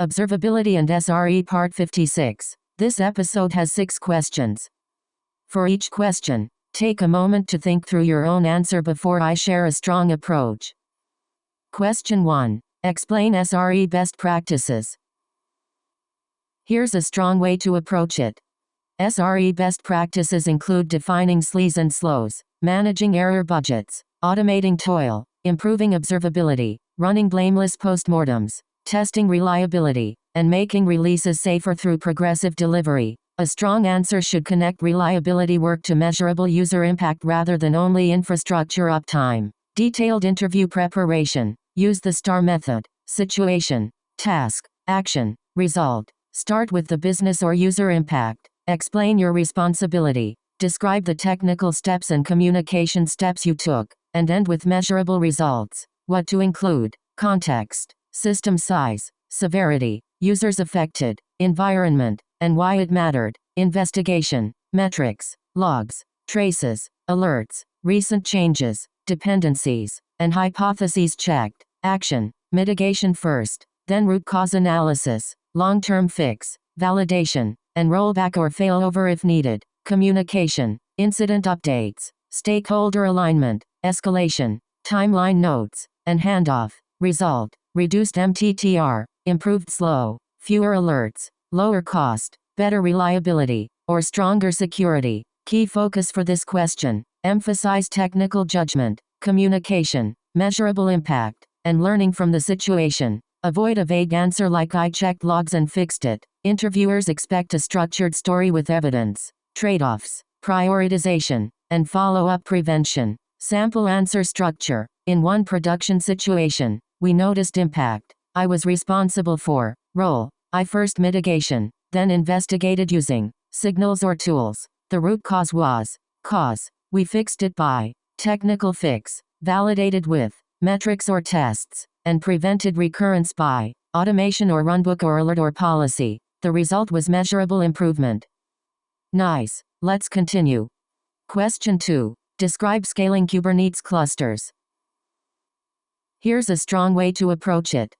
Observability and SRE Part 56. This episode has 6 questions. For each question, take a moment to think through your own answer before I share a strong approach. Question 1. Explain SRE best practices. Here's a strong way to approach it. SRE best practices include defining SLEs and slows, managing error budgets, automating toil, improving observability, running blameless postmortems, testing reliability, and making releases safer through progressive delivery. A strong answer should connect reliability work to measurable user impact rather than only infrastructure uptime. Detailed interview preparation. Use the STAR method: situation, task, action, result. Start with the business or user impact. Explain your responsibility. Describe the technical steps and communication steps you took, and end with measurable results. What to include: context, system size, severity, users affected, environment, and why it mattered, investigation, metrics, logs, traces, alerts, recent changes, dependencies, and hypotheses checked. Action, mitigation first, then root cause analysis, long-term fix, validation, and rollback or failover if needed. Communication, incident updates, stakeholder alignment, escalation, timeline notes, and handoff. Result, reduced MTTR, improved slow, fewer alerts, lower cost, better reliability, or stronger security. Key focus for this question: emphasize technical judgment, communication, measurable impact, and learning from the situation. Avoid a vague answer like "I checked logs and fixed it." Interviewers expect a structured story with evidence. Trade-offs, prioritization, and follow-up prevention. Sample answer structure. In one production situation, we noticed impact. I was responsible for. Role: I first mitigation, then investigated using signals or tools. The root cause was. Cause: we fixed it by. Technical fix: validated with metrics or tests, and prevented recurrence by automation or runbook or alert or policy. The result was measurable improvement. Nice. Let's continue. Question 2. Describe scaling Kubernetes clusters. Here's a strong way to approach it.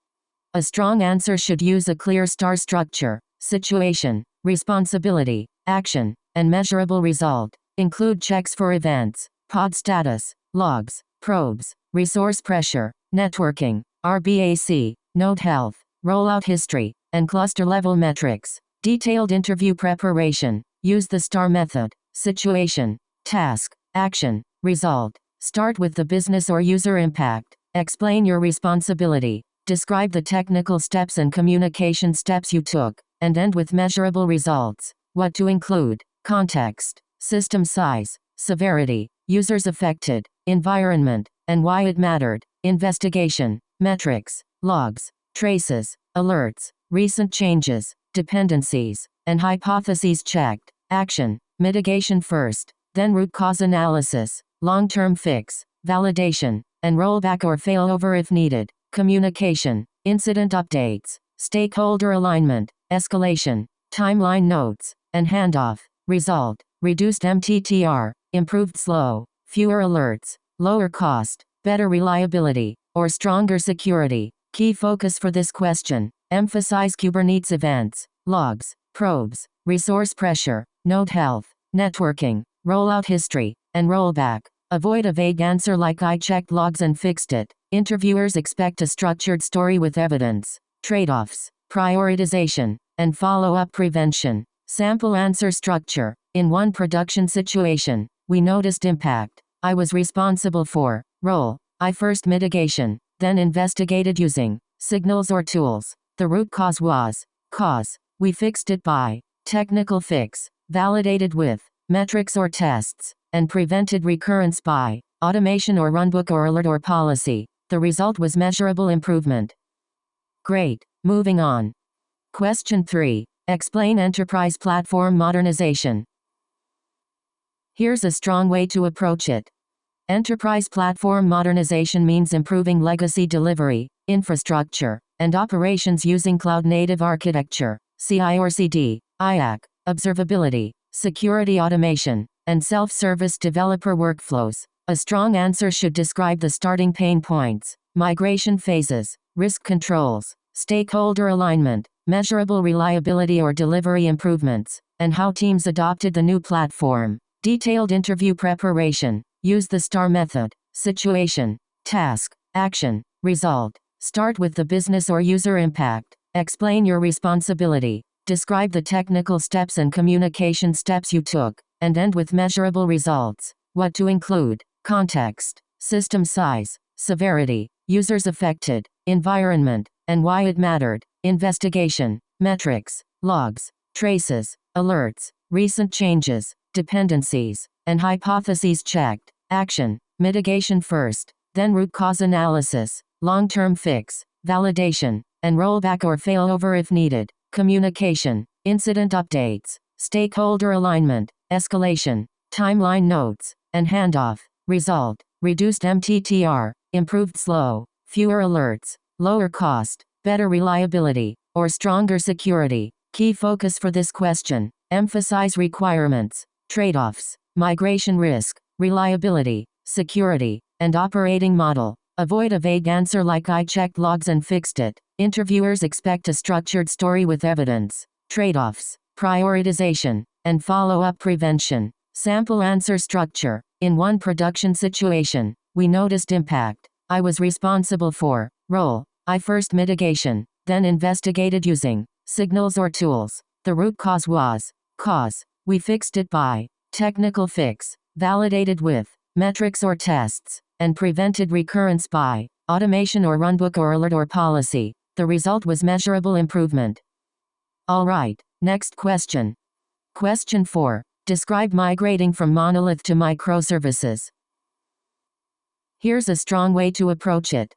A strong answer should use a clear STAR structure: situation, responsibility, action, and measurable result. Include checks for events, pod status, logs, probes, resource pressure, networking, RBAC, node health, rollout history, and cluster-level metrics. Detailed interview preparation. Use the STAR method: situation, task, action, result. Start with the business or user impact. Explain your responsibility. Describe the technical steps and communication steps you took, and end with measurable results. What to include: context, system size, severity, users affected, environment, and why it mattered, investigation, metrics, logs, traces, alerts, recent changes, dependencies, and hypotheses checked. Action, mitigation first, then root cause analysis, long-term fix, validation, and rollback or failover if needed. Communication, incident updates, stakeholder alignment, escalation, timeline notes, and handoff. Result, reduced MTTR, improved slow, fewer alerts, lower cost, better reliability, or stronger security. Key focus for this question: emphasize Kubernetes events, logs, probes, resource pressure, node health, networking, rollout history, and rollback. Avoid a vague answer like "I checked logs and fixed it." Interviewers expect a structured story with evidence. Trade-offs, prioritization, and follow-up prevention. Sample answer structure. In one production situation, we noticed impact. I was responsible for. Role: I first mitigation, then investigated using signals or tools. The root cause was. Cause: we fixed it by. Technical fix: validated with metrics or tests, and prevented recurrence by automation or runbook or alert or policy. The result was measurable improvement. Great. Moving on. Question 3. Explain enterprise platform modernization. Here's a strong way to approach it. Enterprise platform modernization means improving legacy delivery, infrastructure, and operations using cloud-native architecture, CI or CD, IaaC, observability, security automation, and self-service developer workflows. A strong answer should describe the starting pain points, migration phases, risk controls, stakeholder alignment, measurable reliability or delivery improvements, and how teams adopted the new platform. Detailed interview preparation. Use the STAR method. Situation, task, action, result. Start with the business or user impact. Explain your responsibility. Describe the technical steps and communication steps you took, and end with measurable results. What to include: context, system size, severity, users affected, environment, and why it mattered, investigation, metrics, logs, traces, alerts, recent changes, dependencies, and hypotheses checked, action, mitigation first, then root cause analysis, long-term fix, validation, and rollback or failover if needed, communication, incident updates, stakeholder alignment, escalation, timeline notes, and handoff. Result: reduced MTTR, improved slow, fewer alerts, lower cost, better reliability, or stronger security. Key focus for this question: emphasize requirements, trade-offs, migration risk, reliability, security, and operating model. Avoid a vague answer like "I checked logs and fixed it." Interviewers expect a structured story with evidence, trade-offs, prioritization, and follow-up prevention. Sample answer structure. In one production situation, we noticed impact. I was responsible for. Role: I first mitigation, then investigated using signals or tools. The root cause was. Cause: we fixed it by. Technical fix: validated with metrics or tests, and prevented recurrence by automation or runbook or alert or policy. The result was measurable improvement. Alright, next question. Question 4. Describe migrating from monolith to microservices. Here's a strong way to approach it.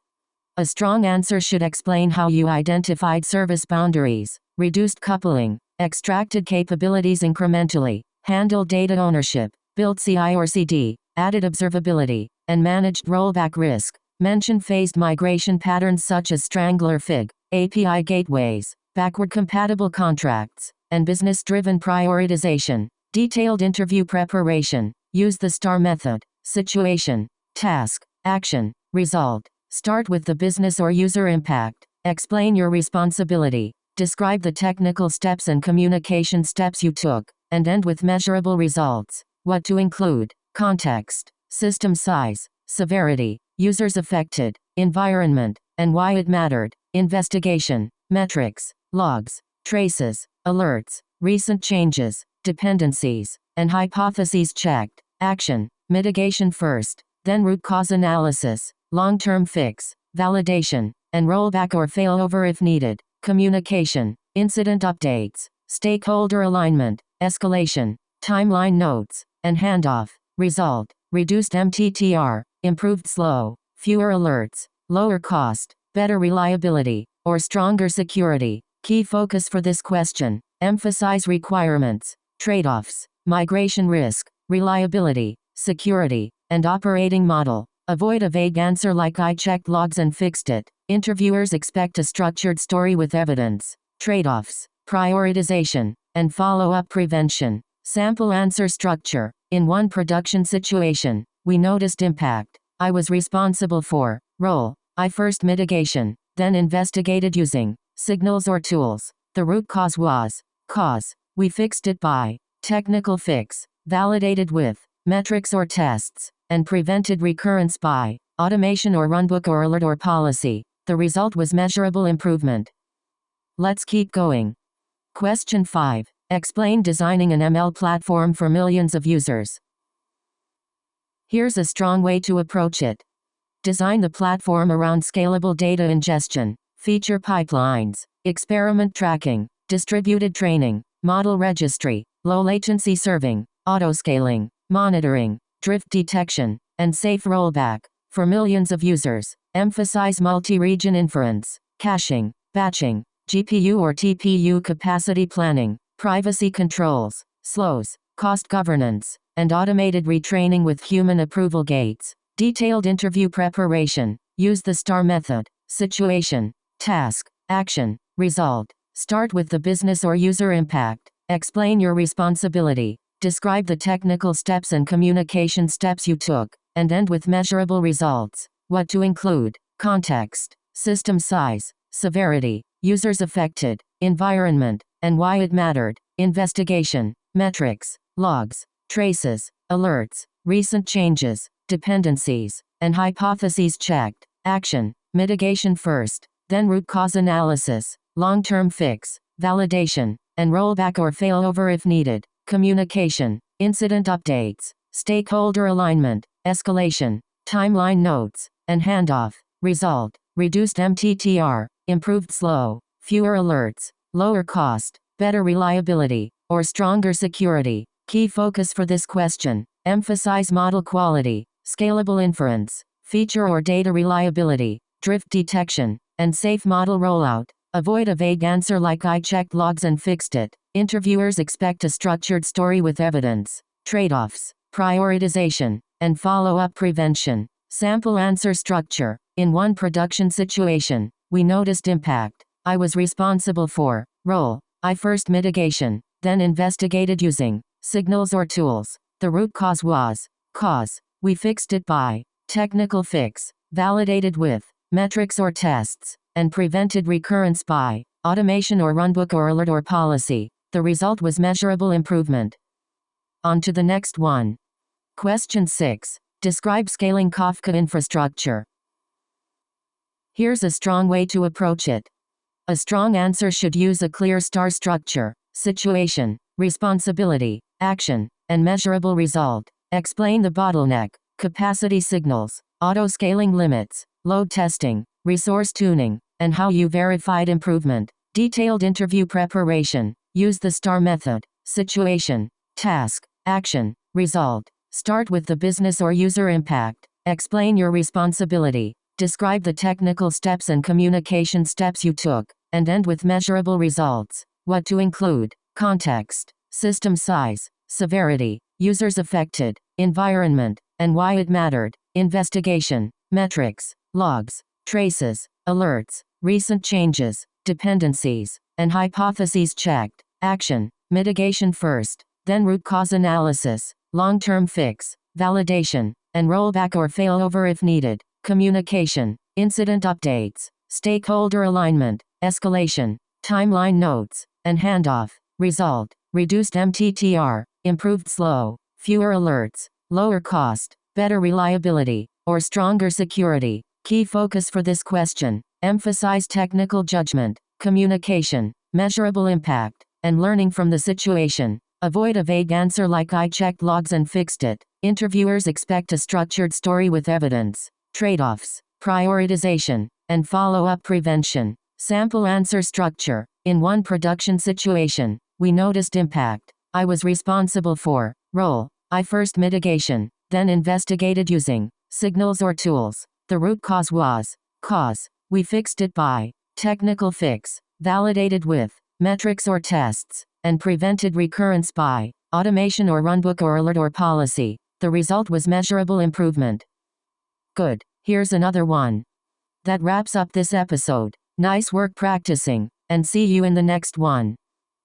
A strong answer should explain how you identified service boundaries, reduced coupling, extracted capabilities incrementally, handled data ownership, built CI or CD, added observability, and managed rollback risk. Mention phased migration patterns such as Strangler Fig, API gateways, backward compatible contracts, and business-driven prioritization. Detailed interview preparation. Use the STAR method. Situation, task, action, result. Start with the business or user impact. Explain your responsibility. Describe the technical steps and communication steps you took, and end with measurable results. What to include: context, system size, severity, users affected, environment, and why it mattered, investigation, metrics, logs, traces, alerts, recent changes, dependencies, and hypotheses checked, action, mitigation first, then root cause analysis, long-term fix, validation, and rollback or failover if needed, communication, incident updates, stakeholder alignment, escalation, timeline notes, and handoff. Result: reduced MTTR, improved slow, fewer alerts, lower cost, better reliability, or stronger security. Key focus for this question: emphasize requirements, trade-offs, migration risk, reliability, security, and operating model. Avoid a vague answer like "I checked logs and fixed it." Interviewers expect a structured story with evidence, trade-offs, prioritization, and follow-up prevention. Sample answer structure. In one production situation, we noticed impact. I was responsible for. Role: I first mitigation, then investigated using signals or tools. The root cause was. Cause: we fixed it by technical fix, validated with metrics or tests, and prevented recurrence by automation or runbook or alert or policy. The result was measurable improvement. Let's keep going. Question 5. Explain designing an ML platform for millions of users. Here's a strong way to approach it. Design the platform around scalable data ingestion, feature pipelines, experiment tracking, distributed training, model registry, low latency serving, autoscaling, monitoring, drift detection, and safe rollback. For millions of users, emphasize multi-region inference, caching, batching, GPU or TPU capacity planning, privacy controls, slows, cost governance, and automated retraining with human approval gates. Detailed interview preparation. Use the STAR method. Situation, task, action, result. Start with the business or user impact. Explain your responsibility. Describe the technical steps and communication steps you took, and end with measurable results. What to include: context, system size, severity, users affected, environment, and why it mattered, investigation, metrics, logs, traces, alerts, recent changes, dependencies, and hypotheses checked, action, mitigation first, then root cause analysis, long-term fix, validation, and rollback or failover if needed, communication, incident updates, stakeholder alignment, escalation, timeline notes, and handoff, result, reduced MTTR, improved slow, fewer alerts, lower cost, better reliability, or stronger security. Key focus for this question, emphasize model quality, scalable inference, feature or data reliability, drift detection, and safe model rollout. Avoid a vague answer like I checked logs and fixed it. Interviewers expect a structured story with evidence, trade-offs, prioritization, and follow-up prevention. Sample answer structure. In one production situation, we noticed impact. I was responsible for. Role. I first mitigation, then investigated using signals or tools. The root cause was. Cause. We fixed it by. Technical fix. Validated with metrics or tests, and prevented recurrence by automation or runbook or alert or policy. The result was measurable improvement. On to the next one. Question 6. Describe scaling Kafka infrastructure. Here's a strong way to approach it. A strong answer should use a clear star structure: situation, responsibility, action, and measurable result. Explain the bottleneck, capacity signals, auto-scaling limits, load testing, resource tuning, and how you verified improvement. Detailed interview preparation. Use the STAR method: situation, task, action, result. Start with the business or user impact. Explain your responsibility. Describe the technical steps and communication steps you took, and end with measurable results. What to include: context, system size, severity, users affected, environment, and why it mattered, investigation, metrics, logs, traces, alerts, recent changes, dependencies, and hypotheses checked, action, mitigation first, then root cause analysis, long-term fix, validation, and rollback or failover if needed, communication, incident updates, stakeholder alignment, escalation, timeline notes, and handoff. Result: reduced MTTR, improved slow, fewer alerts, lower cost, better reliability, or stronger security. Key focus for this question: emphasize technical judgment, communication, measurable impact, and learning from the situation. Avoid a vague answer like I checked logs and fixed it. Interviewers expect a structured story with evidence, trade-offs, prioritization, and follow-up prevention. Sample answer structure. In one production situation, we noticed impact. I was responsible for. Role: I first mitigation, then investigated using signals or tools. The root cause was. Cause. We fixed it by technical fix, validated with metrics or tests, and prevented recurrence by automation or runbook or alert or policy. The result was measurable improvement. Good. Here's another one. That wraps up this episode. Nice work practicing, and see you in the next one.